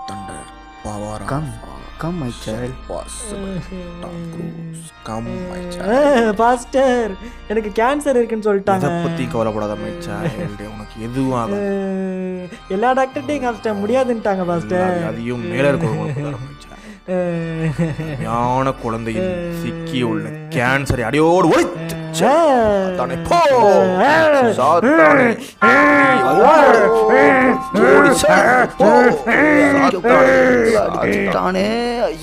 thunder, power Come, of come my child. possible. Tom Cruise, come my child. Pastor எனக்கு cancer இருக்குன்னு எதை சொல்லிட்டாங்க. பத்தி கவலைப்படாத my child. உனக்கு எதுவும் ஆகாது. எல்லா டாக்டர்ட்டையும் காமிச்சிட்டேன் முடியாதுன்ட்டாங்க பாஸ்டர். அதையும் மேல இருக்கிறவங்களுக்கு தர my child. ஞான குழந்தையின் சிக்கியுள்ள கேன்சரை அடியோடு ஒழித்து சாத்தானே போ சாத்தானே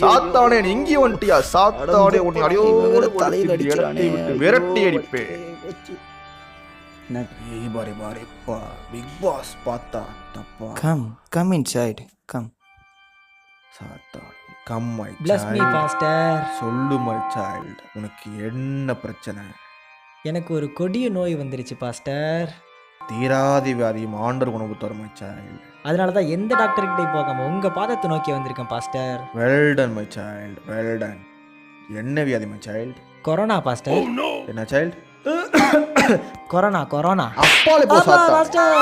சாத்தானே இங்கே வந்துட்டியா சாத்தானே உன்னை அடியோடு தலையில் அடிச்சு விரட்டி அடிப்பே பாரி பாரிப்பா பிக் பாஸ் பார்த்தா தப்பா Come inside. Come. சாத்தான் come my Bless me pastor. சொல்லு மை சைல்டு உனக்கு என்ன பிரச்சனை? எனக்கு ஒரு கொடிய நோய் வந்துருச்சு பாஸ்டர். தீராதி வியாதியும் ஆண்டர் உணவு தரும் மை சைல்டு. அதனால தான் எந்த டாக்டர்கிட்டையும் போகாம உங்க பாதத்தை நோக்கி வந்திருக்கேன் pastor. Well done my child well done. என்ன வியாதி மை சைல்டு? Corona pastor. என்ன சைல்டு? Corona corona. அப்பாலே போ சாத்தான். பாஸ்டர்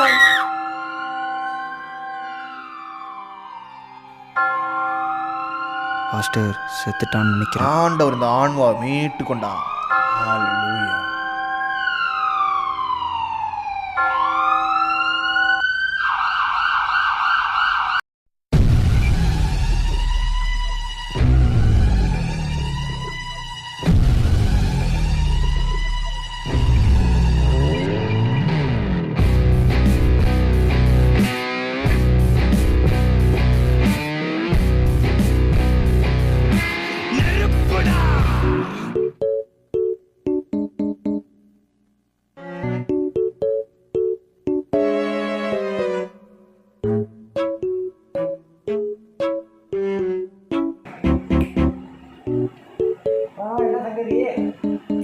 பாஸ்டர் செத்துட்டான்னு நினைக்கிறேன். ஆண்டவர் இந்த ஆன்மாவை மீட்டு கொண்டா. ஹalleluya.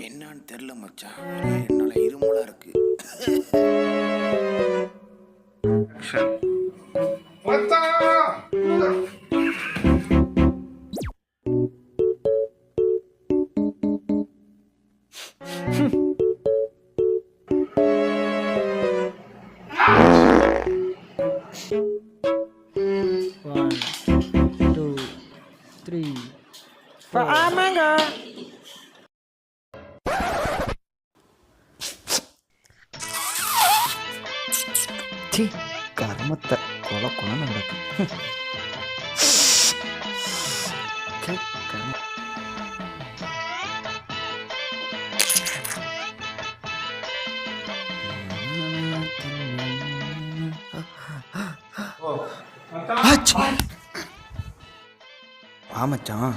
என்னன்னு தெரியல மச்சான். என்னால இருமலா இருக்கு. ஆமாங்க. சி கர்மத்தை கொலை கொலை நடக்கு. கர்மம். வா மச்சான்.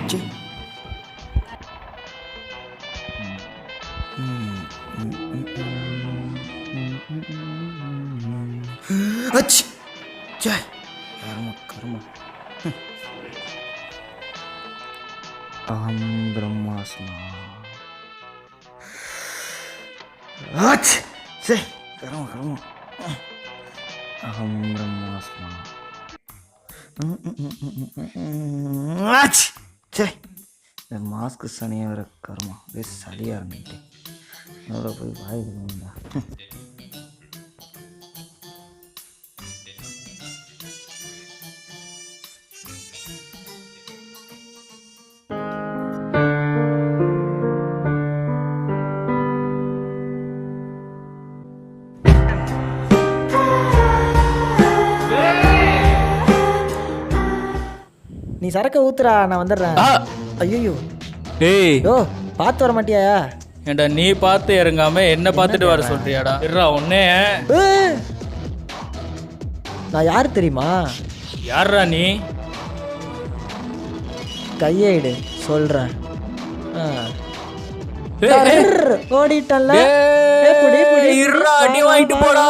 சி அச் சே கர்ம கர்ம. அகம் பிரம்மாஸ்மா. அச் சே கர்ம கர்ம. அகம் பிரம்மாஸ்மா. அச் சே இந்த மாஸ்க்கு சனியாக வர கர்மா அப்படியே சளியாக இருந்துட்டு அதோட போய் வாய் விடுவோம்டா. நீ சரக்க ஊத்துறா நான் வந்துடுறேன். ஐயோ டேய் யோ பார்த்து வர மாட்டியா? ஏண்டா நீ பார்த்து இறங்காம என்ன பார்த்துட்டு வர சொல்றியாடா? இருடா உன்னே. நான் யாரு தெரியுமா? யாரா நீ? கையேடு சொல்றேன். ஓடிட்டல்ல. இருடா அடி வாங்கிட்டு போடா.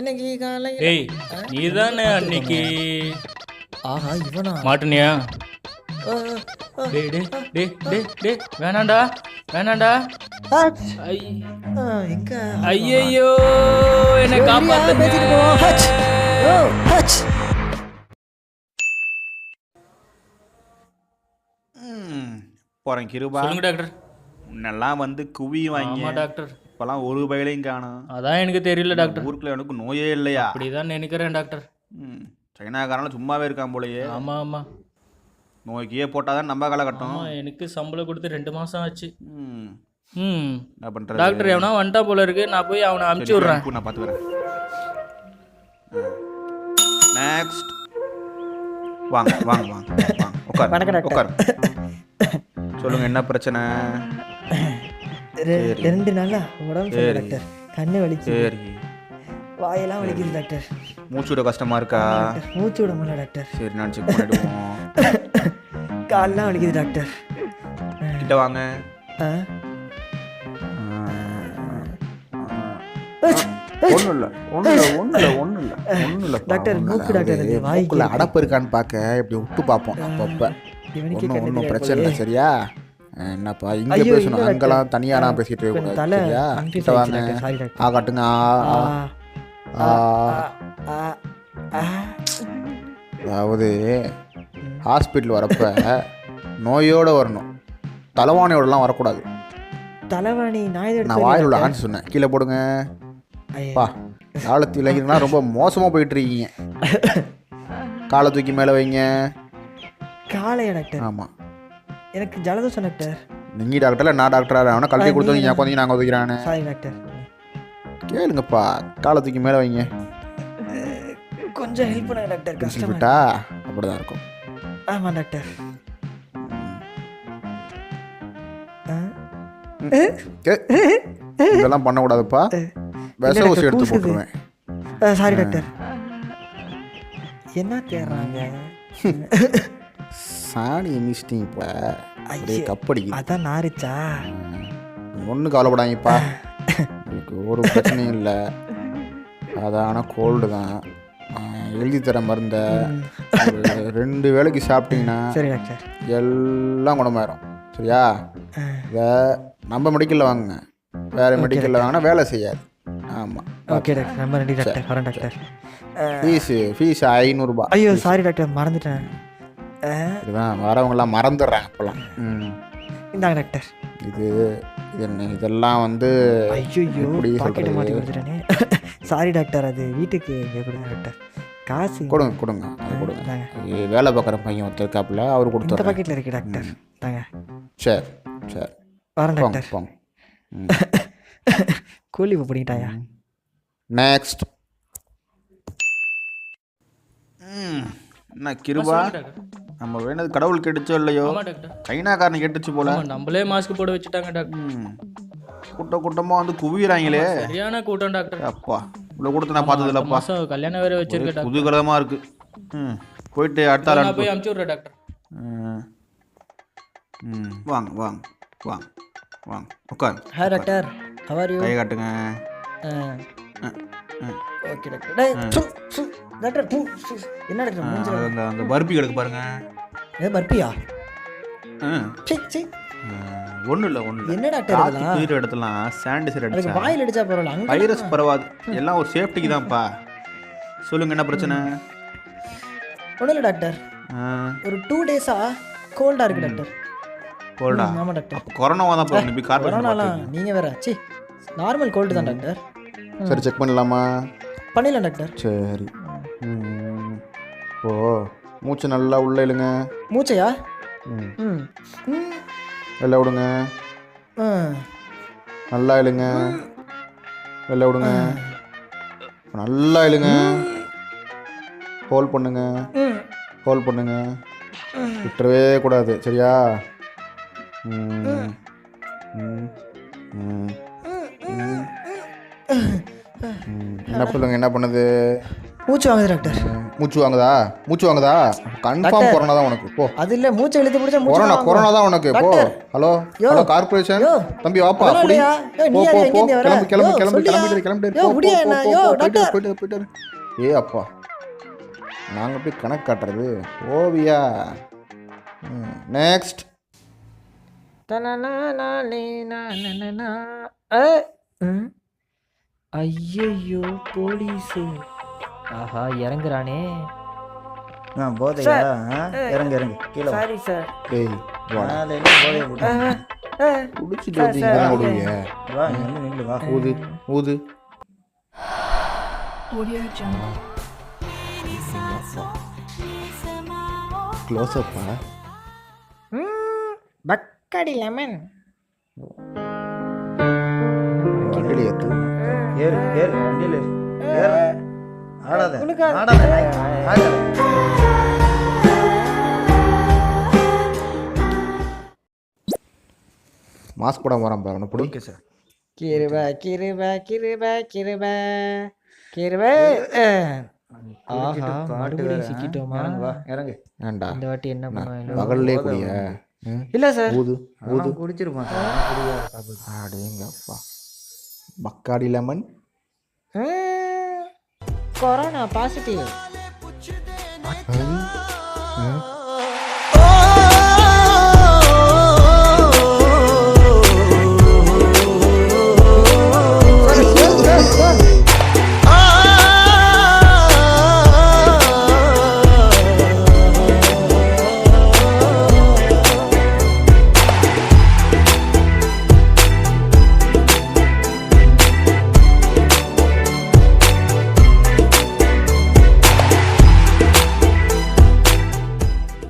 இன்னைக்கு காலை டேய் நீதானே அன்னைக்கு ஆஹா இவனா மாட்டுனியா? டேய் டேய் டேய் டேய் டேய் வேணாண்டா வேணாண்டா. எங்க ஐயோ என்ன காப்பாத்து. போறேன் கிருபா. சொல்லுங்க டாக்டர். முன்னெல்லாம் வந்து குவிவாங்க. ஆமா டாக்டர். இப்போலாம் ஒரு பயிலையும் காணும். அதான் எனக்கு தெரியல டாக்டர். ஊருக்குள்ள எனக்கு நோயே இல்லையா? அப்படிதான் நினைக்கிறேன் டாக்டர். சைனாக்காரன் சும்மாவே இருக்கான் போலயே. ஆமா ஆமா நோய்க்கே போட்டாதான் நம்ம காலகட்டம். ஆமா, எனக்கு சம்பளம் கொடுத்து 2 மாசம் ஆச்சு. ம். என்ன என்ன பண்றது? டாக்டர் எவனா வந்துட்டா போல இருக்கு, நான் போய் அவனை அமுச்சு விடுறேன். நான் பார்த்து வரேன். நெக்ஸ்ட் வாங்க வாங்க வாங்க வாங்க உட்கார் வணக்கம் டாக்டர். உட்கார். சொல்லுங்க என்ன பிரச்சனை? 2 நாளா உடம்பு சரியில்லை டாக்டர். கண்ணு வலிக்குது, சரி. வாயெல்லாம் வலிக்குது டாக்டர். மூச்சு விட கஷ்டமா இருக்கா? டாக்டர், மூச்சு விட முடியல டாக்டர். சரி நான் செக் பண்ணிடுவோம். கால்லாம் வலிக்குது டாக்டர். கிட்ட வாங்க. ஆ? ஒன்றும் இல்லை ஒன்றும் இல்லை ஒன்றும் இல்லை ஒன்றும் இல்லை ஒன்றும் இல்லை டாக்டர், மூக்கு டாக்டர், அது வாய்க்கு மூக்குல அடப்பு இருக்கான்னு பார்க்க இப்படி விட்டு பார்ப்போம் அப்பப்போ. இவனுக்கே ஒன்றும் கண்ணு ஒன்றும் தெரியாது பிரச்சனை இல்லை போலயே. சரியா? என்னப்பா இங்கே ஐயோ, பேசணும், இல்ல அங்கெல்லாம் டாக்டர். தனியாலாம் பேசிட்டு இருக்க கொஞ்சம் கூடாது தலை சரியா? confuse கிட்ட வாங்க. ஆயிடுச்சு டாக்டர். Sorry doctor. ஆ காட்டுங்க. ஆ, ஆ. ஆ, ஆ. அதாவது ஹாஸ்பிட்டல் வரப்ப நோயோடு வரணும், தலைவானையோடலாம் வரக்கூடாது. தலைவாணி நான் இதை நான் வாயில் உள்ள ஆன்சர் சொன்னேன், கீழே போடுங்க. பா காலத்து இளைஞர்கள்லாம் ரொம்ப மோசமாக போயிட்டு இருக்கீங்க. காலை தூக்கி மேலே வைங்க. காலையா டாக்டர்? ஆமாம், எனக்கு ஜலதோஷம் டாக்டர். நீங்கள் டாக்டர்ல நான் டாக்டரா? அவனை கல்வி கொடுத்தோம் நீங்கள் கொஞ்சம் நாங்கள் ஒதுக்கிறானே. Sorry doctor. கேளுங்கப்பா, காலை தூக்கி மேலே வைங்க. கொஞ்சம் ஹெல்ப் பண்ணுங்க டாக்டர், கஷ்டமா விட்டா அப்படிதான் இருக்கும். ஆமா டாக்டர். இதெல்லாம் பண்ணக்கூடாதுப்பா, விஷ ஊசி எடுத்து போட்டுருவேன். Sorry doctor. என்ன தேடுறாங்க? சாணி மிஸ்டிங் இப்போ அப்படியே கப்படிக்குது. அதான் நாரிச்சா? ஒன்றும் கவலைப்படாங்கப்பா, உங்களுக்கு ஒரு பிரச்சனையும் இல்லை. அதான கோல்டு தான். எழுதி தர மருந்த 2 வேளைக்கு சாப்பிட்டீங்கன்னா சரி டாக்டர், எல்லாம் குணமாயிரும் சரியா? இதை நம்ம மெடிக்கலில் வாங்குங்க, வேறு மெடிக்கலில் வாங்கினா வேலை செய்யாது. ஆமாம் ஓகே டாக்டர், ரொம்ப நன்றி டாக்டர். வரேன் டாக்டர். ஃபீஸ் 500 ரூபாய். ஐயோ சாரி டாக்டர், மறந்துட்டேன். இதுதான் வரவங்களாம் மறந்துடுறேன் அப்போல்லாம். இந்தாங்க டாக்டர். இது இதெல்லாம் வந்து ஐயோ எப்படி பாக்கெட்டை மாட்டி சொல்கிறது? கொடுத்துட்டேனே. சாரி டாக்டர், அது வீட்டுக்கு இங்கே கொடுங்க டாக்டர். காசு கொடுங்க கொடுங்க அது கொடுங்க. தாங்க. இது வேலை பார்க்குற பையன் ஒருத்தருக்காப்புல அவர் இந்த கொடுத்துட்றேன். பாக்கெட்டில் இருக்கு டாக்டர். தாங்க. சரி சரி வரேன் போங்க டாக்டர். போங்க. கூலி இப்போ பிடிக்கிட்டாயா? நெக்ஸ்ட். என்ன கிருபா, நம்ம வேணது கடவுள் கெட்டுச்சோ இல்லையோ, ஆமா டாக்டர். சைனாக்காரன் கெட்டுச்சு போல. ஆமா, நம்மளே மாஸ்க் போட வச்சுட்டாங்க டாக்டர். கூட்டமாக வந்து குவிறாங்களே. சரியான கூட்டம் டாக்டர். அப்பா இவ்வளோ கொடுத்து நான் பார்த்ததில்லப்பா. மாசம் கல்யாணம் வேற வச்சிருக்க டாக்டர். புதுகலமாக இருக்கு. போயிட்டு அடுத்த ஆள் நான் அனுப்பு. போய் அமுச்சு விடுறேன் டாக்டர். வாங்க வாங்க வாங்க வாங்க உட்கார். Hi doctor, how are you? கை காட்டுங்க. Okay doctor. டேய், சு, சு. டாக்டர் என்ன டாக்டர் மூஞ்சில? அந்த பர்பி கிடக்கு பாருங்க. ஏ பர்பியா? சீ சீ. ஒன்றும் இல்லை ஒன்றும் இல்லை. என்ன டாக்டர் இதெல்லாம்? தீர இடத்துலாம் சானிடைசர் அதுக்கு அடிச்சா வாயில் அடிச்சா பரவாயில்ல, அங்க வைரஸ் பரவாது. எல்லாம் ஒரு சேஃப்டிக்கு தான்ப்பா. சொல்லுங்க என்ன பிரச்சனை? ஒன்றும் இல்லை டாக்டர், ஒரு 2 டேஸா கோல்டா இருக்கு டாக்டர். கோல்டா? ஆமா டாக்டர். அப்போ கொரோனாவா தான் போய் போய் கொரோனாலாம் கார்பரேஷன். நீங்க வேற. சி நார்மல் கோல்டு தான் டாக்டர். சரி செக் பண்ணலாமா? பண்ணிடலாம் டாக்டர். சரி. ஓ மூச்சு நல்லா உள்ள இழுங்க. மூச்சையா? ம் ம் வெளில விடுங்க. நல்லா இழுங்க. வெளில விடுங்க. நல்லா இழுங்க. ஹோல்ட் பண்ணுங்க. ஹோல்ட் பண்ணுங்க. விட்டுறவே கூடாது சரியா? என்ன சொல்லுங்க, என்ன பண்ணுது? மூச்சு வாங்குது டாக்டர். மூச்சு வாங்குதா? மூச்சு வாங்குதா? கன்ஃபார்ம் கொரோனா தான் உனக்கு. போ. அது இல்ல, மூச்சை இழுத்து பிடிச்சா மூச்சு கொரோனா வாங்கும். கொரோனா தான் உனக்கு. போ. டாக்டர். ஹலோ யோ. ஹலோ கார்ப்பரேஷன் யோ. தம்பி வாப்பா அதெல்லாம் புடி. இல்லையா? யோ, நீ போ யாரு? போ எங்க போ இருந்து வர? கிளம்பு கிளம்பு யோ, கிளம்பு சொல்லியா? கிளம்பு கிளம்பு. யோ, போ போ முடியா போ என்ன? போ யோ, போயிட்டு டாக்டர். போயிட்டு போயிட்டு. ஏ அப்பா நாங்க போய் கணக்கு காட்டுறது ஓவியா. நெக்ஸ்ட். ஐயோ போலீஸு. ஆஹா இறங்குறானே. போதையா? இறங்கு இறங்கு கீழே. Sorry sir. டேய் வா. போதையை போட்டு குடிச்சிட்டு வந்து இங்கே தான் ஓடுவீங்க. வா இங்க வந்து நில்லு வா. ஊது ஊது. க்ளோஸ்அப்பா. பக்காடி லெமன். வண்டியில் ஏற்று. ஏறு ஏறு வண்டியில் ஏறு. ஏறு. ஆடாத உனக்கு- ஆடாத நாய். ஆடாத. மாஸ்க் போடாம வரான் பாரு அவனை பிடி. Okay sir. கிருப கிருப கிருப கிருப கிருப. ஆஹா, மறுபடியும் சிக்கிட்டோமா? இறங்கு வா இறங்கு. ஏன்டா இந்த வாட்டி என்ன பண்ணுவாங்க? பகல்லே குடிய. இல்ல சார், ஊது ஊது. ஊது குடிச்சிருப்பான் சார். குடிக்காத சாப்பிடு. அடேங்கப்பா. பக்காடி லெமன். Corona positive. ம்.